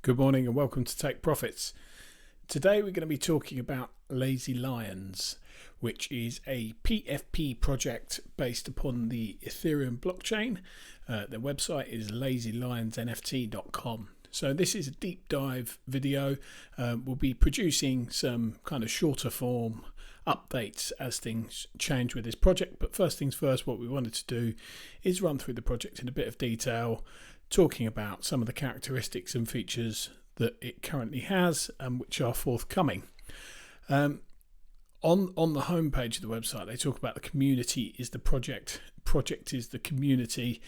Good morning and welcome to Take Profits. Today we're going to be talking about Lazy Lions, which is a PFP project based upon the Ethereum blockchain. Their website is lazylionSNFT.com. So this is a deep dive video. We'll be producing some kind of shorter form updates as things change with this project. But first things first, what we wanted to do is run through the project in a bit of detail, talking about some of the characteristics and features that it currently has and which are forthcoming. On the homepage of the website, they talk about the community is the project is the community,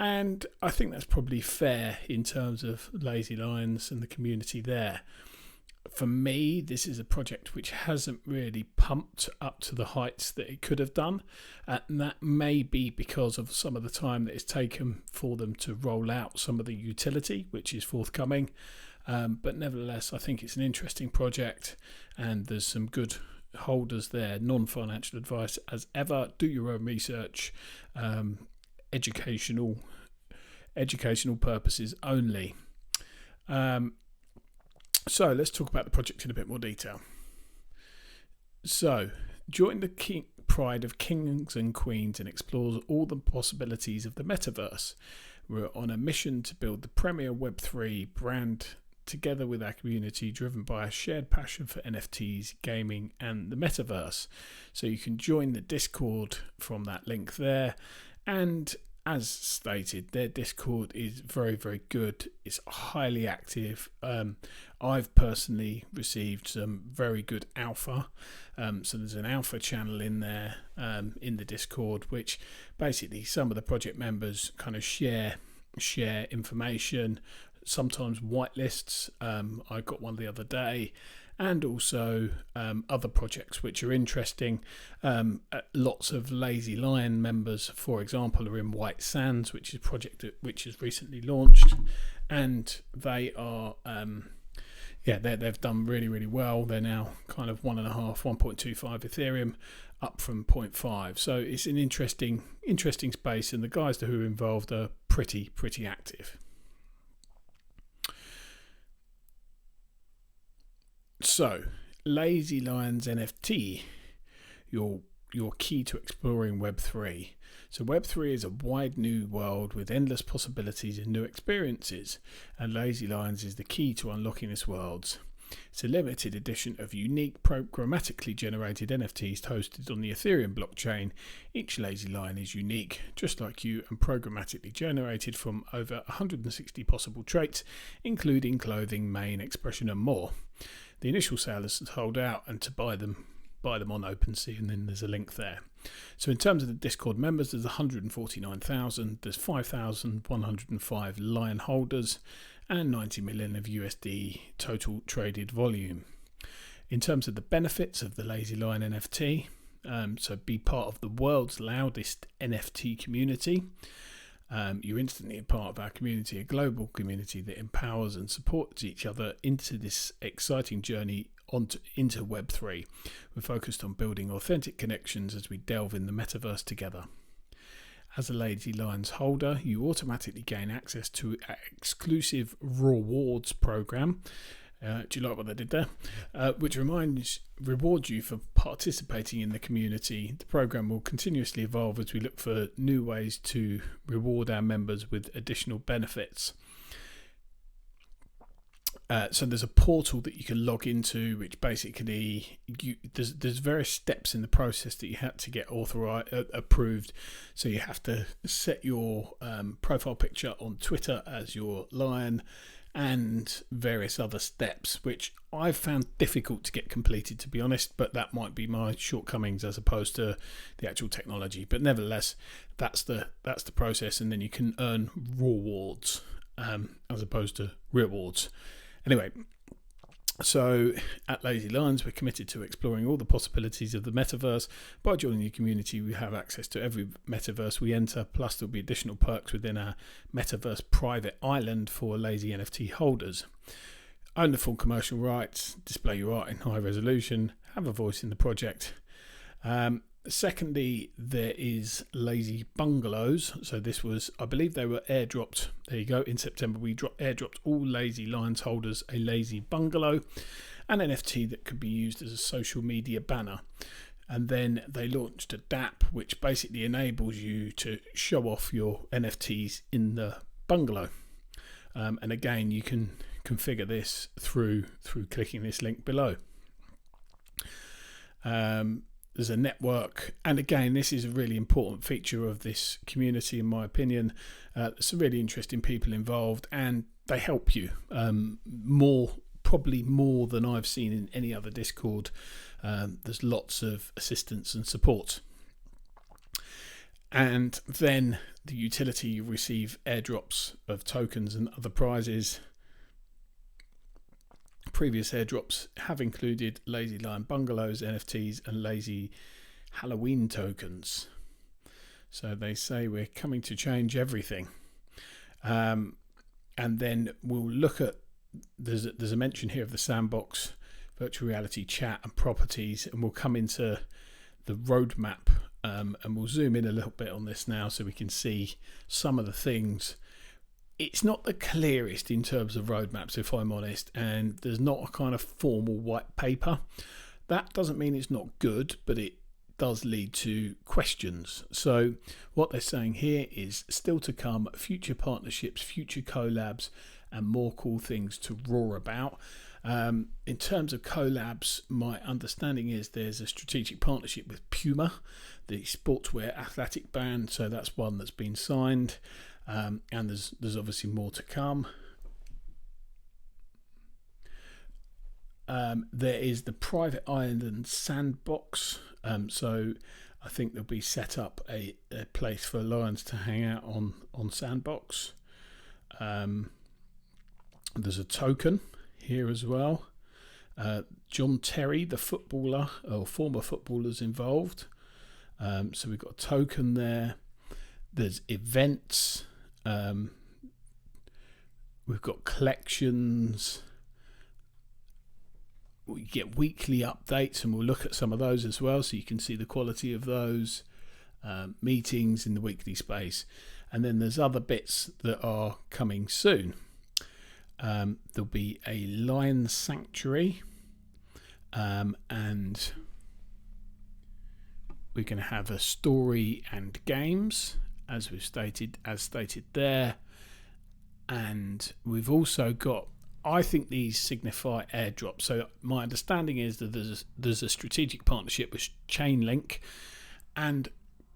and I think that's probably fair in terms of Lazy Lions and the community there. For me, this is a project which hasn't really pumped up to the heights that it could have done, and that may be because of some of the time that it's taken for them to roll out some of the utility, which is forthcoming. But nevertheless, I think it's an interesting project, and there's some good holders there. Non-financial advice as ever. Do your own research. Educational purposes only. So let's talk about the project in a bit more detail. So, join the pride of kings and queens and explore all the possibilities of the metaverse. We're on a mission to build the premier Web3 brand together with our community, driven by a shared passion for NFTs, gaming, and the metaverse. So you can join the Discord from that link there. And as stated, their Discord is very, very good. It's highly active. I've personally received some very good alpha. So there's an alpha channel in there in the Discord, which basically some of the project members kind of share information, sometimes whitelists. I got one the other day. And also other projects which are interesting. Lots of Lazy Lion members, for example, are in White Sands, which is a project which is recently launched, and they are, they've done really, really well. They're now kind of 1.25 Ethereum, up from 0.5. So it's an interesting space, and the guys who are involved are pretty active. So, Lazy Lions NFT, your key to exploring Web3. So Web3 is a wide new world with endless possibilities and new experiences, and Lazy Lions is the key to unlocking this world. It's a limited edition of unique programmatically generated NFTs hosted on the Ethereum blockchain. Each Lazy Lion is unique, just like you, and programmatically generated from over 160 possible traits, including clothing, mane, expression, and more. The initial sale is to hold out and to buy them on OpenSea, and then there's a link there. So in terms of the Discord members, there's 149,000, there's 5,105 Lion holders, and 90 million of USD total traded volume. In terms of the benefits of the Lazy Lion NFT, so be part of the world's loudest NFT community. You're instantly a part of our community, a global community that empowers and supports each other into this exciting journey into Web3. We're focused on building authentic connections as we delve in the metaverse together. As a Lazy Lions holder, you automatically gain access to our exclusive rewards program. Do you like what they did there? Which rewards you for participating in the community. The program will continuously evolve as we look for new ways to reward our members with additional benefits. So there's a portal that you can log into, which basically there's various steps in the process that you have to get approved. So you have to set your profile picture on Twitter as your lion, and various other steps, which I've found difficult to get completed, to be honest, but that might be my shortcomings as opposed to the actual technology. But nevertheless, that's the process, and then you can earn rewards as opposed to rewards. Anyway, so at Lazy Lions, we're committed to exploring all the possibilities of the metaverse. By joining the community, we have access to every metaverse we enter, plus there'll be additional perks within our metaverse private island for Lazy NFT holders. Own the full commercial rights, display your art in high resolution, have a voice in the project. Secondly, there is Lazy Bungalows. So this was, I believe they were airdropped. There you go. In September, we airdropped all Lazy Lions holders a Lazy Bungalow, an NFT that could be used as a social media banner. And then they launched a DApp, which basically enables you to show off your NFTs in the bungalow. And again, you can configure this through clicking this link below. There's a network, and again, this is a really important feature of this community, in my opinion. There's some really interesting people involved, and they help you probably more than I've seen in any other Discord. There's lots of assistance and support. And then the utility, you receive airdrops of tokens and other prizes. Previous airdrops have included Lazy Lion Bungalows, NFTs, and Lazy Halloween tokens. So they say we're coming to change everything. And then we'll look at, there's a mention here of the sandbox, virtual reality chat and properties, and we'll come into the roadmap, and we'll zoom in a little bit on this now so we can see some of the things. It's not the clearest in terms of roadmaps, if I'm honest, and there's not a kind of formal white paper. That doesn't mean it's not good, but it does lead to questions. So what they're saying here is still to come, future partnerships, future collabs, and more cool things to roar about. In terms of collabs, my understanding is there's a strategic partnership with Puma, the sportswear athletic brand, so that's one that's been signed. And there's obviously more to come. There is the private island sandbox. So I think there'll be set up a place for lions to hang out on sandbox. There's a token here as well. John Terry, the footballer or former footballers involved. So we've got a token there. There's events. We've got collections. We get weekly updates, and we'll look at some of those as well, so you can see the quality of those. Meetings in the weekly space, and then there's other bits that are coming soon. There'll be a lion sanctuary, and we're going to have a story and games, as stated there. And we've also got, I think these signify airdrops. So my understanding is that there's a strategic partnership with Chainlink, and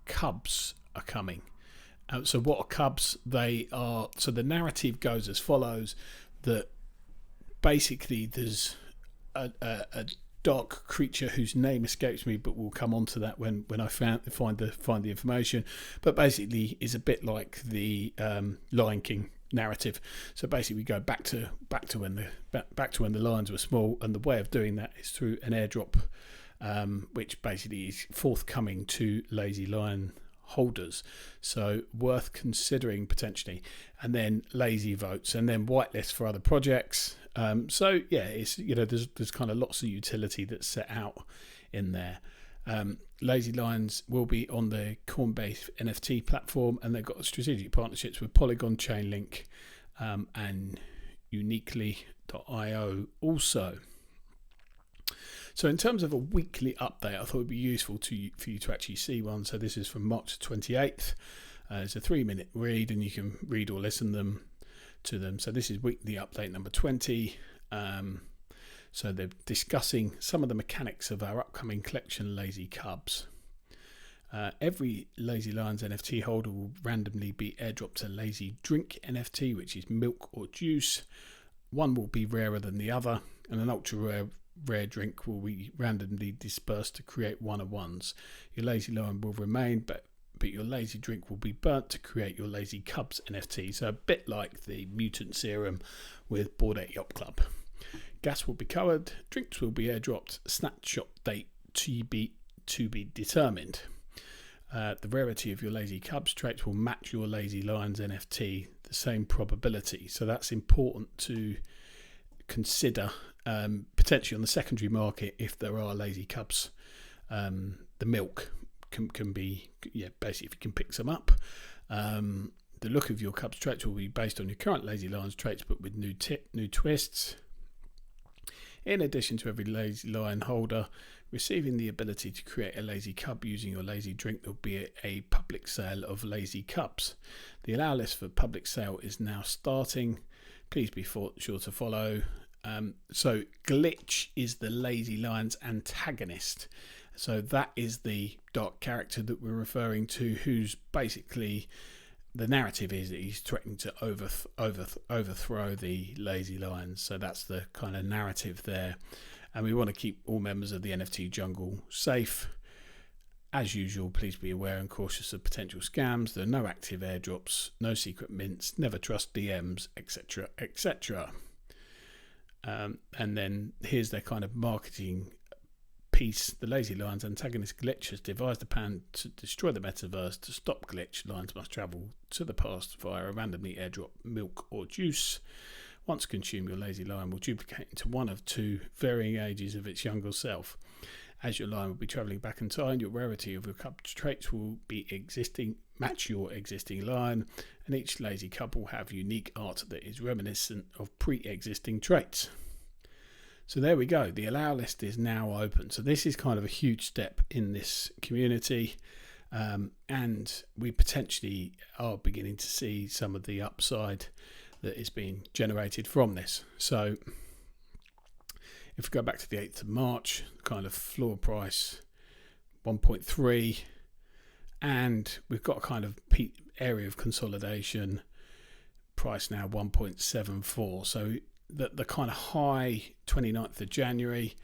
Cubs are coming. So what are Cubs? They are, so the narrative goes as follows, that basically there's a dark creature whose name escapes me, but we'll come on to that when I find the information. But basically is a bit like the Lion King narrative. So basically we go back to when the lions were small, and the way of doing that is through an airdrop, which basically is forthcoming to Lazy Lion holders, so worth considering potentially. And then lazy votes, and then whitelist for other projects. So yeah, it's, you know, there's kind of lots of utility that's set out in there. Lazy Lions will be on the Coinbase NFT platform, and they've got strategic partnerships with Polygon, Chainlink, and Uniquely.io also. So in terms of a weekly update, I thought it would be useful for you to actually see one. So this is from March 28th. It's a 3-minute read, and you can read or listen to them. So this is weekly update number 20. So they're discussing some of the mechanics of our upcoming collection, Lazy Cubs. Every Lazy Lions NFT holder will randomly be airdropped a Lazy Drink NFT, which is milk or juice. One will be rarer than the other, and an ultra rare drink will be randomly dispersed to create one-of-ones. Your Lazy Lion will remain, but your Lazy Drink will be burnt to create your Lazy Cubs NFT. So a bit like the Mutant Serum with Bored Ape Yacht Club. Gas will be covered, drinks will be airdropped, snapshot date to be determined. The rarity of your Lazy Cubs traits will match your Lazy Lions NFT, the same probability. So that's important to consider, potentially on the secondary market, if there are Lazy Cubs, the milk can be, basically if you can pick some up. The look of your Cubs traits will be based on your current Lazy Lions traits, but with new twists. In addition to every Lazy Lion holder receiving the ability to create a Lazy Cub using your Lazy drink, there will be a public sale of Lazy Cubs. The allow list for public sale is now starting. Please be sure to follow. So Glitch is the Lazy Lion's antagonist. So that is the dark character that we're referring to, who's basically, the narrative is that he's threatening to overthrow the Lazy Lions. So that's the kind of narrative there. And we want to keep all members of the NFT jungle safe. As usual, please be aware and cautious of potential scams. There are no active airdrops, no secret mints, never trust DMs, etc., etc. And then here's their kind of marketing piece. The Lazy Lions antagonist Glitch has devised a plan to destroy the metaverse. To stop Glitch, Lions must travel to the past via a randomly airdrop milk or juice. Once consumed, your Lazy Lion will duplicate into one of two varying ages of its younger self. As your lion will be travelling back in time, your rarity of your cub traits will be match your existing lion, and each Lazy Cub will have unique art that is reminiscent of pre-existing traits. So there we go. The allow list is now open. So this is kind of a huge step in this community, and we potentially are beginning to see some of the upside that is being generated from this. So if we go back to the 8th of March, kind of floor price 1.3, and we've got a kind of area of consolidation, price now 1.74. So the kind of high 29th of January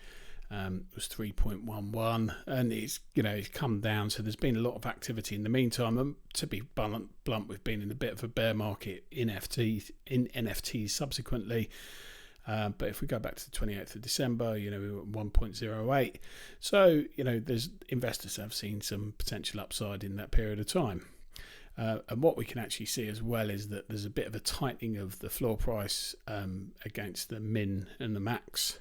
was 3.11, and it's come down. So there's been a lot of activity in the meantime. And to be blunt, we've been in a bit of a bear market in NFTs subsequently. But if we go back to the 28th of December, we were at 1.08. So, there's investors have seen some potential upside in that period of time. And what we can actually see as well is that there's a bit of a tightening of the floor price against the min and the max.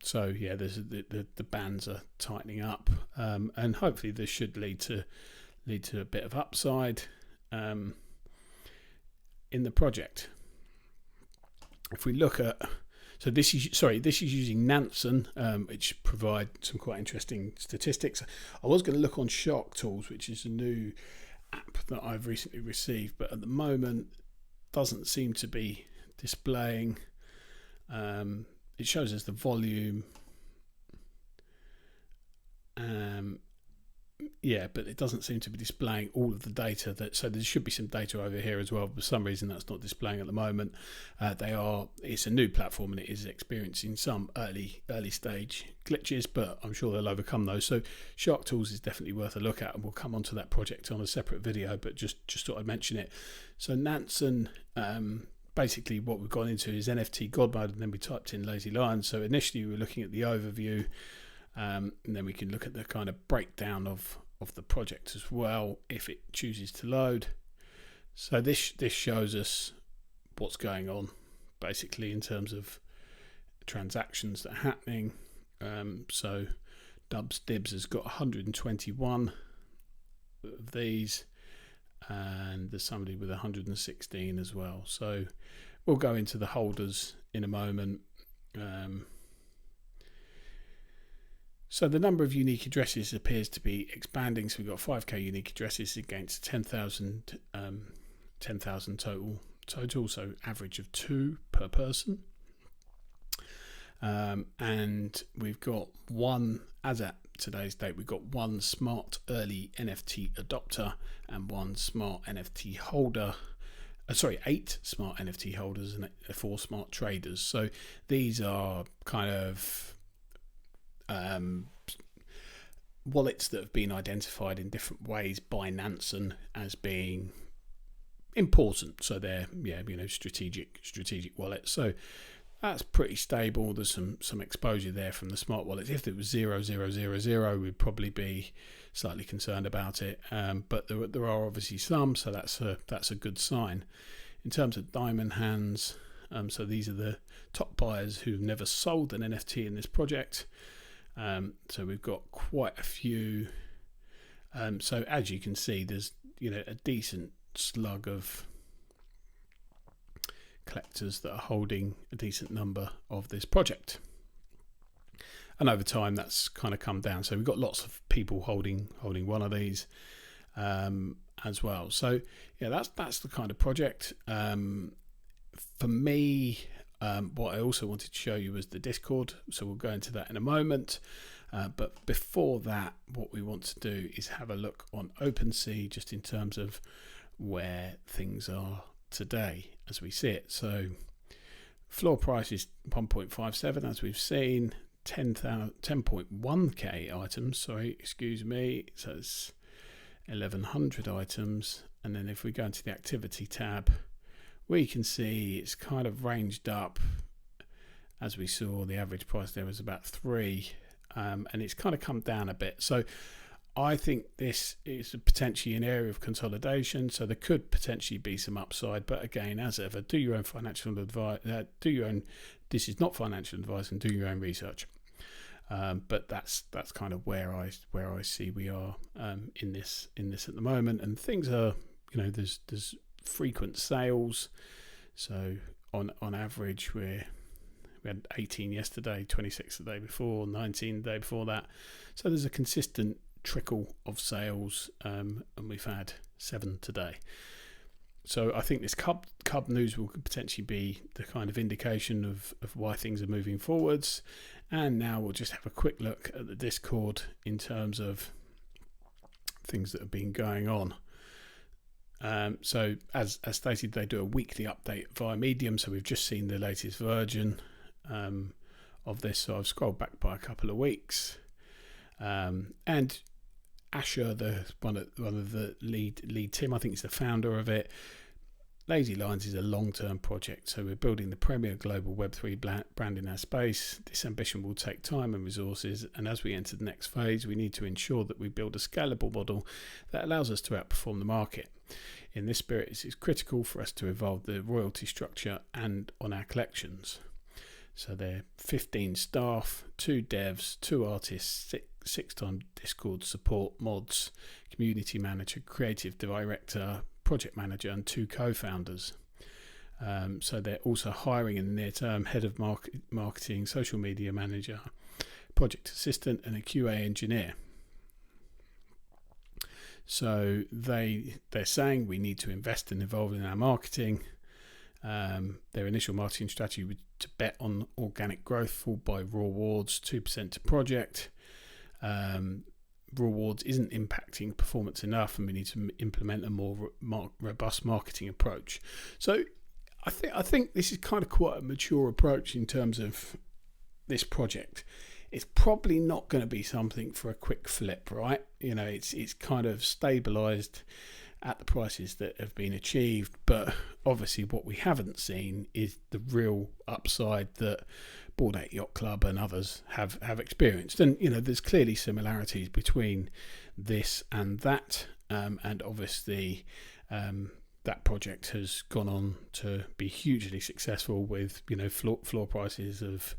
So yeah, there's the bands are tightening up, and hopefully this should lead to a bit of upside in the project. If we look at, so this is using Nansen, which provide some quite interesting statistics. I was going to look on Shark Tools, which is a new app that I've recently received, but at the moment doesn't seem to be displaying. It shows us the volume, but it doesn't seem to be displaying all of the data. So there should be some data over here as well. For some reason, that's not displaying at the moment. It's a new platform and it is experiencing some early stage glitches, but I'm sure they'll overcome those. So Shark Tools is definitely worth a look at, and we'll come onto that project on a separate video. But just thought I'd mention it. So Nansen. Basically what we've gone into is NFT God mode, and then we typed in Lazy Lions. So initially we were looking at the overview, and then we can look at the kind of breakdown of the project as well if it chooses to load. So this shows us what's going on basically in terms of transactions that are happening. So Dubs Dibs has got 121 of these, and there's somebody with 116 as well. So we'll go into the holders in a moment. So the number of unique addresses appears to be expanding. So we've got 5k unique addresses against 10,000 total, so average of 2 per person. And we've got one, as at today's date, we've got one smart early NFT adopter and one smart NFT holder. 8 smart NFT holders and 4 smart traders. So these are kind of wallets that have been identified in different ways by Nansen as being important. So they're strategic wallets. So that's pretty stable. There's some exposure there from the smart wallets. If it was 0.000, we'd probably be slightly concerned about it. But there are obviously some, so that's a good sign. In terms of diamond hands, so these are the top buyers who've never sold an NFT in this project. So we've got quite a few So as you can see, there's a decent slug of collectors that are holding a decent number of this project, and over time that's kind of come down. So we've got lots of people holding one of these as well. So yeah, that's the kind of project. For me, what I also wanted to show you was the Discord, so we'll go into that in a moment. But before that, what we want to do is have a look on OpenSea, just in terms of where things are today as we see it. So floor price is 1.57, as we've seen. 10.1k items, so it's 1100 items. And then if we go into the activity tab, we can see it's kind of ranged up. As we saw, the average price there was about 3, and it's kind of come down a bit. So I think this is potentially an area of consolidation, so there could potentially be some upside. But again, as ever, do your own financial advice. This is not financial advice, and do your own research. But that's kind of where I see we are in this at the moment. And things are, there's frequent sales. So on average, we had 18 yesterday, 26 the day before, 19 the day before that. So there's a consistent trickle of sales, and we've had 7 today. So I think this Cub news will potentially be the kind of indication of why things are moving forwards. And now we'll just have a quick look at the Discord in terms of things that have been going on. So as stated, they do a weekly update via Medium. So we've just seen the latest version of this. So I've scrolled back by a couple of weeks, and Asher, one of the lead team, I think he's the founder of it. Lazy Lions is a long-term project, so we're building the premier global Web3 brand in our space. This ambition will take time and resources, and as we enter the next phase, we need to ensure that we build a scalable model that allows us to outperform the market. In this spirit, it is critical for us to evolve the royalty structure and on our collections. So there are 15 staff, 2 devs, 2 artists, 6 Discord support, mods, community manager, creative director, project manager, and 2 co-founders. So they're also hiring in the near term head of marketing, social media manager, project assistant, and a QA engineer. So they're saying we need to invest and evolve in our marketing. Their initial marketing strategy was to bet on organic growth, followed by rewards, 2% to project. Rewards isn't impacting performance enough, and we need to implement a more robust marketing approach. So I think this is kind of quite a mature approach in terms of this project. It's probably not going to be something for a quick flip, right? It's kind of stabilized at the prices that have been achieved, but obviously what we haven't seen is the real upside that Bored Ape Yacht Club and others have experienced. And there's clearly similarities between this and that, and obviously that project has gone on to be hugely successful with floor prices of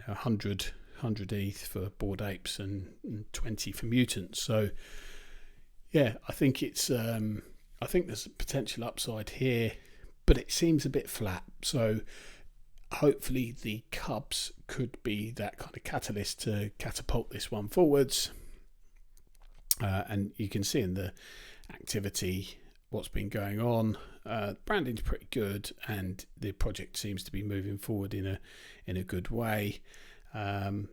100 ETH for Bored Apes and 20 for Mutants. So yeah, I think there's a potential upside here, but it seems a bit flat. So hopefully the Cubs could be that kind of catalyst to catapult this one forwards. And you can see in the activity what's been going on. Branding's pretty good, and the project seems to be moving forward in a good way. And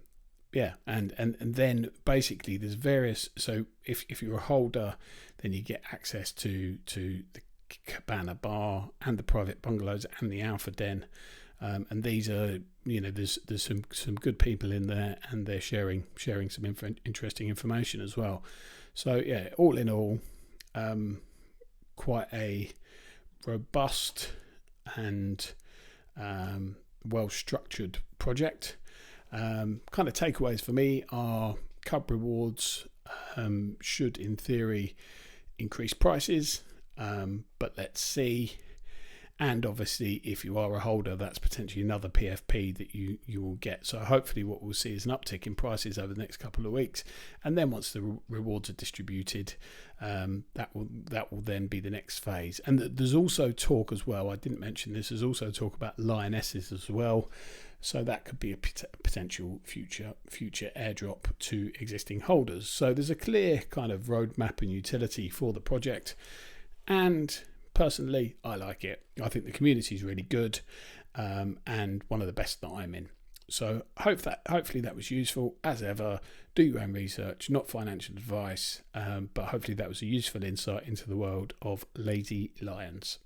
then basically there's various. So if you're a holder, then you get access to the Cabana Bar and the private bungalows and the Alpha Den, and these are there's some good people in there, and they're sharing some interesting information as well. So yeah, all in all, quite a robust and well structured project. Kind of takeaways for me are Cub rewards should in theory increase prices, but let's see. And obviously, if you are a holder, that's potentially another PFP that you will get. So hopefully what we'll see is an uptick in prices over the next couple of weeks. And then once the rewards are distributed, that will then be the next phase. And there's also talk as well, I didn't mention this, there's also talk about lionesses as well. So that could be a potential future airdrop to existing holders. So there's a clear kind of roadmap and utility for the project. And personally, I like it. I think the community is really good, and one of the best that I'm in. So hopefully that was useful. As ever, do your own research, not financial advice, but hopefully that was a useful insight into the world of lazy lions.